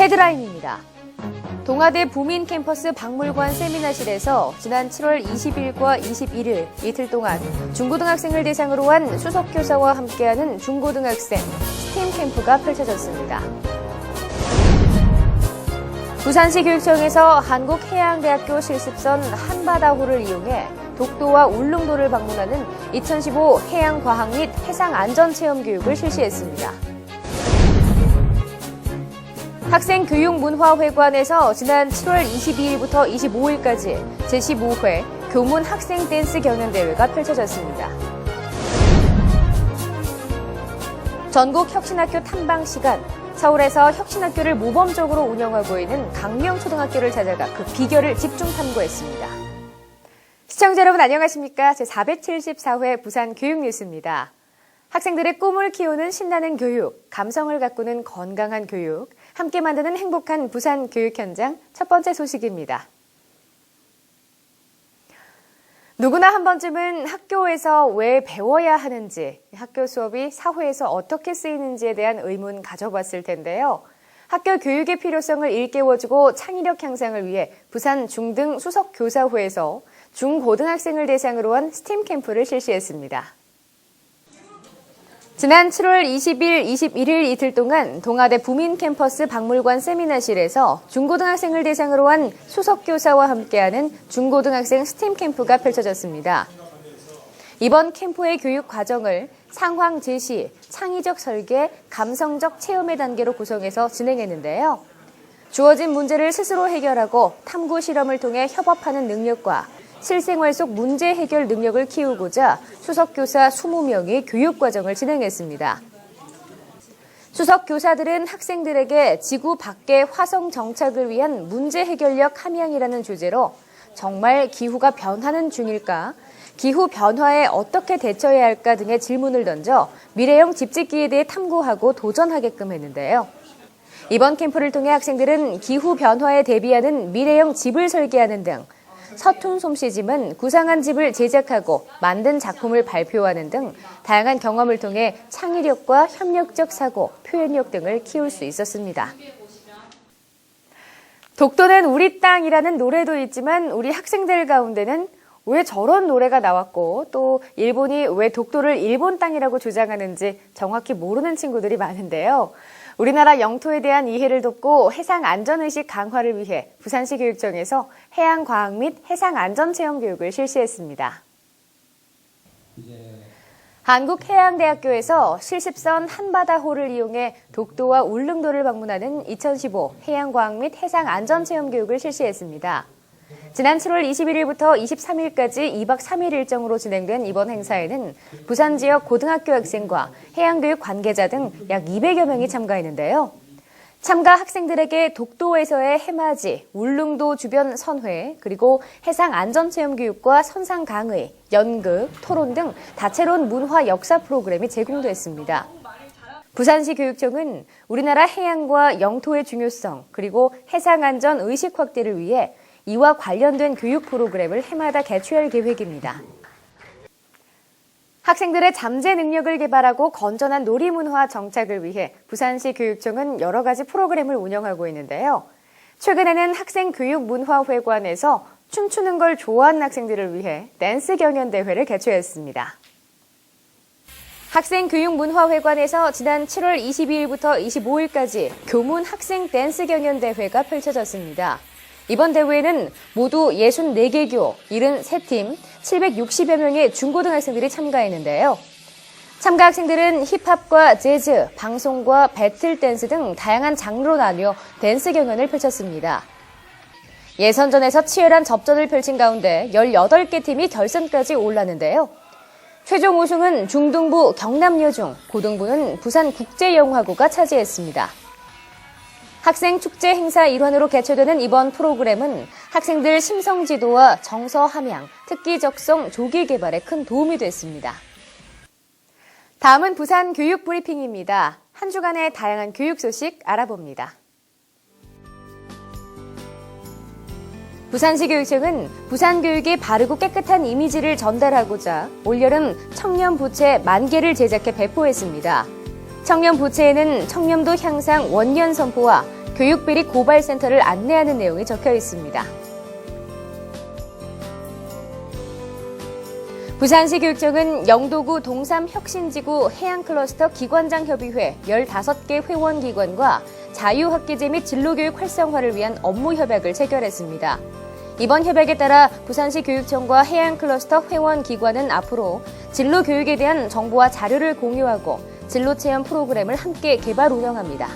헤드라인입니다. 동아대 부민 캠퍼스 박물관 세미나실에서 지난 7월 20일과 21일 이틀 동안 중고등학생을 대상으로 한 수석교사와 함께하는 중고등학생 스팀 캠프가 펼쳐졌습니다. 부산시 교육청에서 한국해양대학교 실습선 한바다호를 이용해 독도와 울릉도를 방문하는 2015 해양과학 및 해상안전체험교육을 실시했습니다. 학생교육문화회관에서 지난 7월 22일부터 25일까지 제15회 교문 학생 댄스 경연대회가 펼쳐졌습니다. 전국 혁신학교 탐방 시간, 서울에서 혁신학교를 모범적으로 운영하고 있는 강명초등학교를 찾아가 그 비결을 집중 탐구했습니다. 시청자 여러분 안녕하십니까? 제474회 부산교육뉴스입니다. 학생들의 꿈을 키우는 신나는 교육, 감성을 가꾸는 건강한 교육, 함께 만드는 행복한 부산 교육 현장 첫 번째 소식입니다. 누구나 한 번쯤은 학교에서 왜 배워야 하는지, 학교 수업이 사회에서 어떻게 쓰이는지에 대한 의문 가져봤을 텐데요. 학교 교육의 필요성을 일깨워주고 창의력 향상을 위해 부산 중등 수석교사회에서 중고등학생을 대상으로 한 스팀 캠프를 실시했습니다. 지난 7월 20일, 21일 이틀 동안 동아대 부민 캠퍼스 박물관 세미나실에서 중고등학생을 대상으로 한 수석교사와 함께하는 중고등학생 스팀 캠프가 펼쳐졌습니다. 이번 캠프의 교육 과정을 상황 제시, 창의적 설계, 감성적 체험의 단계로 구성해서 진행했는데요. 주어진 문제를 스스로 해결하고 탐구 실험을 통해 협업하는 능력과 실생활 속 문제 해결 능력을 키우고자 수석교사 20명이 교육과정을 진행했습니다. 수석교사들은 학생들에게 지구 밖의 화성 정착을 위한 문제 해결력 함양이라는 주제로 정말 기후가 변하는 중일까? 기후 변화에 어떻게 대처해야 할까 등의 질문을 던져 미래형 집짓기에 대해 탐구하고 도전하게끔 했는데요. 이번 캠프를 통해 학생들은 기후 변화에 대비하는 미래형 집을 설계하는 등 서툰 솜씨지만 구상한 집을 제작하고 만든 작품을 발표하는 등 다양한 경험을 통해 창의력과 협력적 사고, 표현력 등을 키울 수 있었습니다. 독도는 우리 땅이라는 노래도 있지만 우리 학생들 가운데는 왜 저런 노래가 나왔고 또 일본이 왜 독도를 일본 땅이라고 주장하는지 정확히 모르는 친구들이 많은데요. 우리나라 영토에 대한 이해를 돕고 해상안전의식 강화를 위해 부산시 교육청에서 해양과학 및 해상안전체험교육을 실시했습니다. 한국해양대학교에서 실습선 한바다호를 이용해 독도와 울릉도를 방문하는 2015 해양과학 및 해상안전체험교육을 실시했습니다. 지난 7월 21일부터 23일까지 2박 3일 일정으로 진행된 이번 행사에는 부산 지역 고등학교 학생과 해양교육 관계자 등 약 200여 명이 참가했는데요. 참가 학생들에게 독도에서의 해맞이, 울릉도 주변 선회, 그리고 해상안전체험교육과 선상 강의, 연극, 토론 등 다채로운 문화 역사 프로그램이 제공됐습니다. 부산시 교육청은 우리나라 해양과 영토의 중요성, 그리고 해상안전 의식 확대를 위해 이와 관련된 교육 프로그램을 해마다 개최할 계획입니다. 학생들의 잠재 능력을 개발하고 건전한 놀이문화 정착을 위해 부산시 교육청은 여러 가지 프로그램을 운영하고 있는데요. 최근에는 학생교육문화회관에서 춤추는 걸 좋아하는 학생들을 위해 댄스 경연대회를 개최했습니다. 학생교육문화회관에서 지난 7월 22일부터 25일까지 교문 학생 댄스 경연대회가 펼쳐졌습니다. 이번 대회에는 모두 64개 교, 73팀, 760여 명의 중고등학생들이 참가했는데요. 참가 학생들은 힙합과 재즈, 방송과 배틀 댄스 등 다양한 장르로 나뉘어 댄스 경연을 펼쳤습니다. 예선전에서 치열한 접전을 펼친 가운데 18개 팀이 결선까지 올랐는데요. 최종 우승은 중등부 경남여중, 고등부는 부산국제영화고가 차지했습니다. 학생 축제 행사 일환으로 개최되는 이번 프로그램은 학생들 심성 지도와 정서 함양, 특기 적성 조기 개발에 큰 도움이 됐습니다. 다음은 부산 교육 브리핑입니다. 한 주간의 다양한 교육 소식 알아봅니다. 부산시 교육청은 부산 교육의 바르고 깨끗한 이미지를 전달하고자 올여름 청년 부채 10,000개를 제작해 배포했습니다. 청년 부채에는 청렴도 향상 원년 선포와 교육비리 고발센터를 안내하는 내용이 적혀 있습니다. 부산시 교육청은 영도구 동삼혁신지구 해양클러스터 기관장협의회 15개 회원기관과 자유학기제 및 진로교육 활성화를 위한 업무 협약을 체결했습니다. 이번 협약에 따라 부산시 교육청과 해양클러스터 회원기관은 앞으로 진로교육에 대한 정보와 자료를 공유하고 진로체험 프로그램을 함께 개발 운영합니다.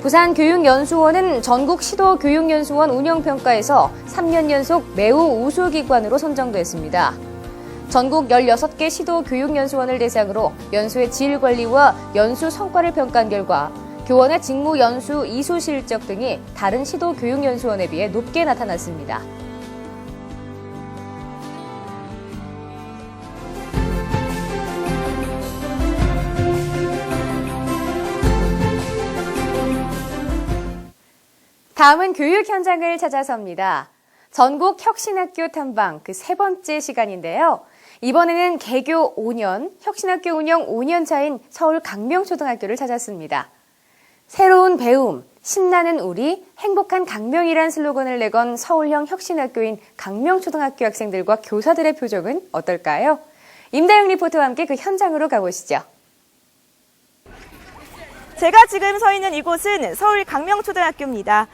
부산교육연수원은 전국 시도교육연수원 운영평가에서 3년 연속 매우 우수기관으로 선정됐습니다. 전국 16개 시도교육연수원을 대상으로 연수의 질관리와 연수 성과를 평가한 결과 교원의 직무 연수 이수 실적 등이 다른 시도교육연수원에 비해 높게 나타났습니다. 다음은 교육 현장을 찾아섭니다. 전국 혁신학교 탐방 그 세 번째 시간인데요. 이번에는 개교 5년, 혁신학교 운영 5년 차인 서울 강명초등학교를 찾았습니다. 새로운 배움, 신나는 우리, 행복한 강명이란 슬로건을 내건 서울형 혁신학교인 강명초등학교 학생들과 교사들의 표정은 어떨까요? 임다영 리포터와 함께 그 현장으로 가보시죠. 제가 지금 서 있는 이곳은 서울 강명초등학교입니다.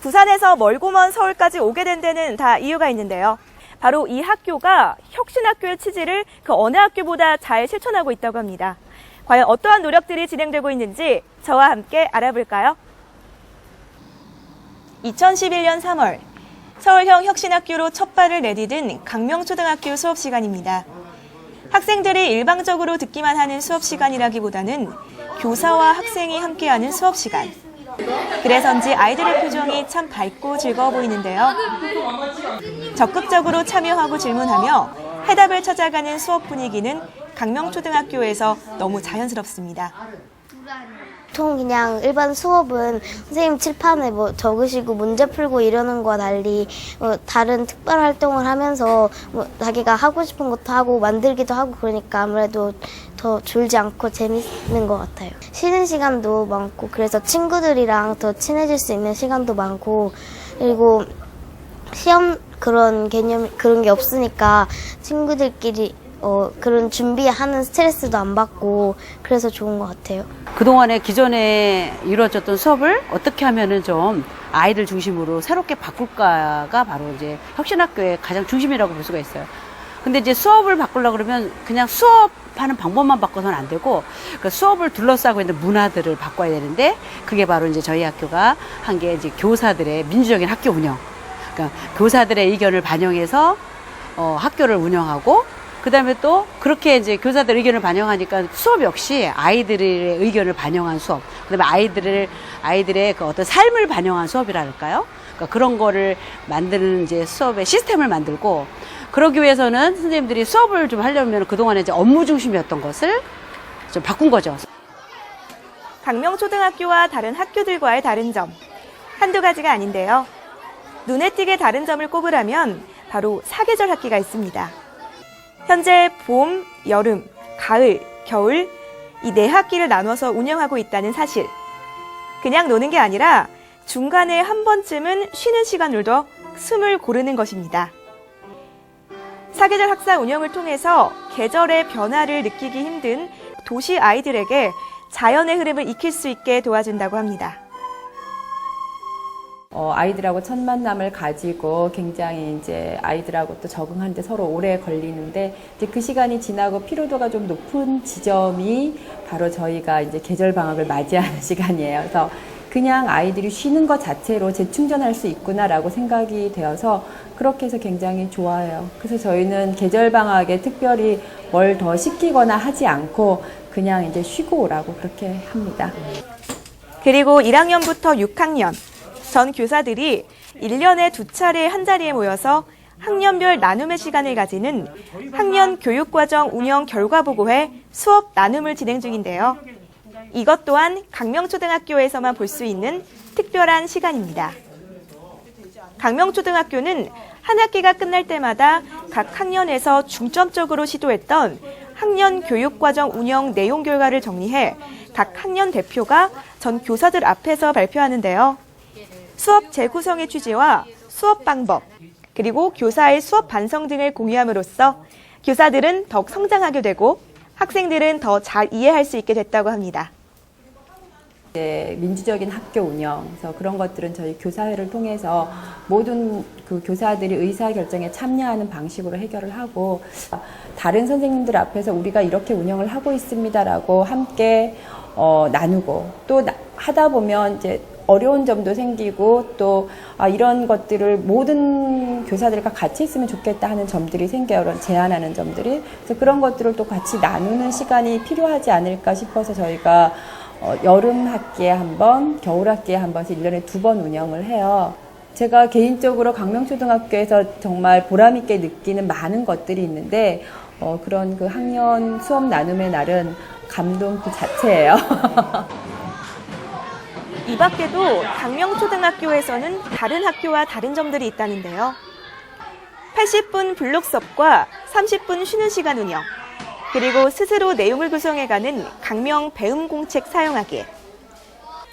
부산에서 멀고 먼 서울까지 오게 된 데는 다 이유가 있는데요. 바로 이 학교가 혁신학교의 취지를 그 어느 학교보다 잘 실천하고 있다고 합니다. 과연 어떠한 노력들이 진행되고 있는지 저와 함께 알아볼까요? 2011년 3월 서울형 혁신학교로 첫 발을 내디딘 강명초등학교 수업 시간입니다. 학생들이 일방적으로 듣기만 하는 수업 시간이라기보다는 교사와 학생이 함께하는 수업 시간. 그래서인지 아이들의 표정이 참 밝고 즐거워 보이는데요. 적극적으로 참여하고 질문하며 해답을 찾아가는 수업 분위기는 강명초등학교에서 너무 자연스럽습니다. 보통 그냥 일반 수업은 선생님 칠판에 뭐 적으시고 문제 풀고 이러는 거와 달리 다른 특별 활동을 하면서 자기가 하고 싶은 것도 하고 만들기도 하고 그러니까 아무래도 더 졸지 않고 재밌는 것 같아요. 쉬는 시간도 많고 그래서 친구들이랑 더 친해질 수 있는 시간도 많고 그리고 시험 그런 개념 그런 게 없으니까 친구들끼리 그런 준비하는 스트레스도 안 받고 그래서 좋은 것 같아요. 그동안에 기존에 이루어졌던 수업을 어떻게 하면은 좀 아이들 중심으로 새롭게 바꿀까가 바로 이제 혁신학교의 가장 중심이라고 볼 수가 있어요. 근데 이제 수업을 바꾸려고 그러면 그냥 수업하는 방법만 바꿔서는 안 되고 그 수업을 둘러싸고 있는 문화들을 바꿔야 되는데 그게 바로 이제 저희 학교가 한 게 이제 교사들의 민주적인 학교 운영. 그러니까 교사들의 의견을 반영해서 학교를 운영하고 그다음에 또 그렇게 이제 교사들 의견을 반영하니까 수업 역시 아이들의 의견을 반영한 수업. 그다음에 아이들의 그 어떤 삶을 반영한 수업이랄까요? 그러니까 그런 거를 만드는 이제 수업의 시스템을 만들고 그러기 위해서는 선생님들이 수업을 좀 하려면 그동안에 이제 업무 중심이었던 것을 좀 바꾼 거죠. 강명초등학교와 다른 학교들과의 다른 점. 한두 가지가 아닌데요. 눈에 띄게 다른 점을 꼽으라면 바로 사계절 학기가 있습니다. 현재 봄, 여름, 가을, 겨울 이 4학기를 나눠서 운영하고 있다는 사실. 그냥 노는 게 아니라 중간에 한 번쯤은 쉬는 시간을 둬 숨을 고르는 것입니다. 사계절 학사 운영을 통해서 계절의 변화를 느끼기 힘든 도시 아이들에게 자연의 흐름을 익힐 수 있게 도와준다고 합니다. 아이들하고 첫 만남을 가지고 굉장히 이제 아이들하고 또 적응하는데 서로 오래 걸리는데 이제 그 시간이 지나고 피로도가 좀 높은 지점이 바로 저희가 이제 계절 방학을 맞이하는 시간이에요. 그래서 그냥 아이들이 쉬는 것 자체로 재충전할 수 있구나라고 생각이 되어서 그렇게 해서 굉장히 좋아요. 그래서 저희는 계절 방학에 특별히 뭘 더 시키거나 하지 않고 그냥 이제 쉬고 오라고 그렇게 합니다. 그리고 1학년부터 6학년 전 교사들이 1년에 2차례 한자리에 모여서 학년별 나눔의 시간을 가지는 학년 교육과정 운영 결과보고회 수업 나눔을 진행 중인데요. 이것 또한 강명초등학교에서만 볼 수 있는 특별한 시간입니다. 강명초등학교는 한 학기가 끝날 때마다 각 학년에서 중점적으로 시도했던 학년 교육과정 운영 내용 결과를 정리해 각 학년 대표가 전 교사들 앞에서 발표하는데요. 수업 재구성의 취지와 수업 방법, 그리고 교사의 수업 반성 등을 공유함으로써 교사들은 더욱 성장하게 되고 학생들은 더 잘 이해할 수 있게 됐다고 합니다. 이제 민주적인 학교 운영, 그래서 그런 것들은 저희 교사회를 통해서 모든 그 교사들이 의사결정에 참여하는 방식으로 해결을 하고, 다른 선생님들 앞에서 우리가 이렇게 운영을 하고 있습니다라고 함께 나누고, 또 하다 보면 이제 어려운 점도 생기고, 또 이런 것들을 모든 교사들과 같이 했으면 좋겠다 하는 점들이 생겨요. 제안하는 점들이. 그래서 그런 것들을 또 같이 나누는 시간이 필요하지 않을까 싶어서 저희가 여름 학기에 한 번, 겨울 학기에 한 번씩 1년에 2번 운영을 해요. 제가 개인적으로 강명초등학교에서 정말 보람있게 느끼는 많은 것들이 있는데, 그런 그 학년 수업 나눔의 날은 감동 그 자체예요. 이 밖에도 강명초등학교에서는 다른 학교와 다른 점들이 있다는데요. 80분 블록 수업과 30분 쉬는 시간 운영, 그리고 스스로 내용을 구성해가는 강명 배움 공책 사용하기,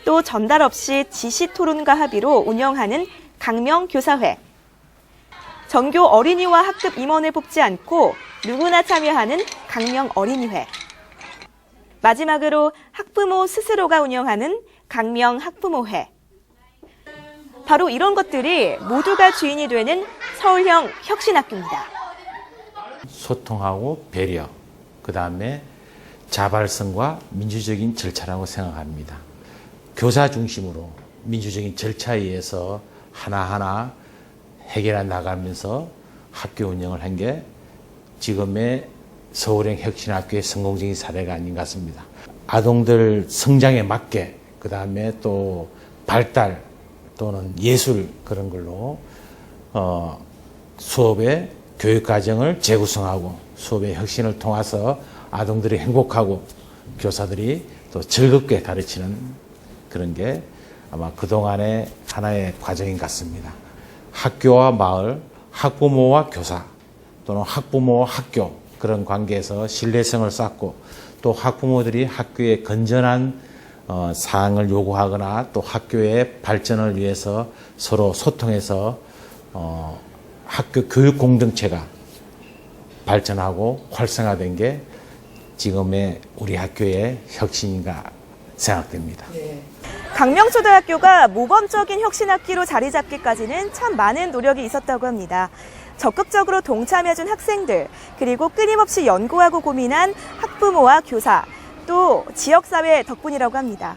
또 전달 없이 지시 토론과 합의로 운영하는 강명 교사회, 전교 어린이와 학급 임원을 뽑지 않고 누구나 참여하는 강명 어린이회, 마지막으로 학부모 스스로가 운영하는 강명 학부모회. 바로 이런 것들이 모두가 주인이 되는 서울형 혁신학교입니다. 소통하고 배려, 그 다음에 자발성과 민주적인 절차라고 생각합니다. 교사 중심으로 민주적인 절차에 의해서 하나하나 해결해 나가면서 학교 운영을 한 게 지금의 서울형 혁신학교의 성공적인 사례가 아닌 것 같습니다. 아동들 성장에 맞게, 그 다음에 또 발달 또는 예술 그런 걸로 수업의 교육과정을 재구성하고 수업의 혁신을 통해서 아동들이 행복하고 교사들이 또 즐겁게 가르치는 그런 게 아마 그동안의 하나의 과정인 것 같습니다. 학교와 마을, 학부모와 교사 또는 학부모와 학교 그런 관계에서 신뢰성을 쌓고 또 학부모들이 학교의 건전한 사항을 요구하거나 또 학교의 발전을 위해서 서로 소통해서 학교 교육 공동체가 발전하고 활성화된 게 지금의 우리 학교의 혁신인가 생각됩니다. 강명초등학교가 모범적인 혁신학기로 자리 잡기까지는 참 많은 노력이 있었다고 합니다. 적극적으로 동참해준 학생들, 그리고 끊임없이 연구하고 고민한 학부모와 교사, 또 지역사회 덕분이라고 합니다.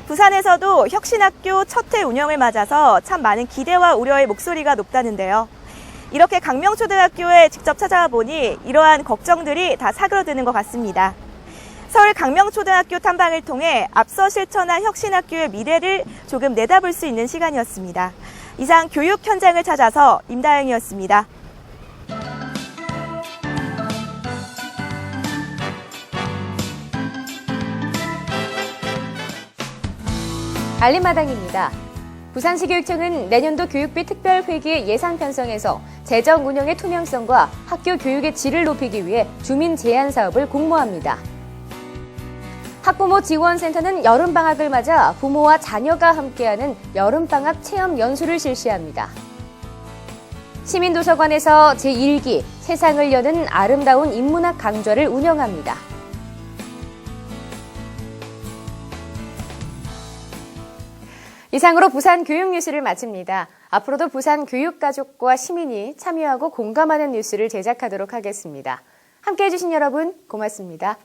부산에서도 혁신학교 첫 해 운영을 맞아서 참 많은 기대와 우려의 목소리가 높다는데요. 이렇게 강명초등학교에 직접 찾아와 보니 이러한 걱정들이 다 사그러드는 것 같습니다. 서울 강명초등학교 탐방을 통해 앞서 실천한 혁신학교의 미래를 조금 내다볼 수 있는 시간이었습니다. 이상 교육 현장을 찾아서 임다영이었습니다. 알림마당입니다. 부산시 교육청은 내년도 교육비 특별회계 예산 편성에서 재정 운영의 투명성과 학교 교육의 질을 높이기 위해 주민 제안 사업을 공모합니다. 학부모 지원센터는 여름방학을 맞아 부모와 자녀가 함께하는 여름방학 체험 연수를 실시합니다. 시민도서관에서 제1기 세상을 여는 아름다운 인문학 강좌를 운영합니다. 이상으로 부산 교육 뉴스를 마칩니다. 앞으로도 부산 교육가족과 시민이 참여하고 공감하는 뉴스를 제작하도록 하겠습니다. 함께해 주신 여러분 고맙습니다.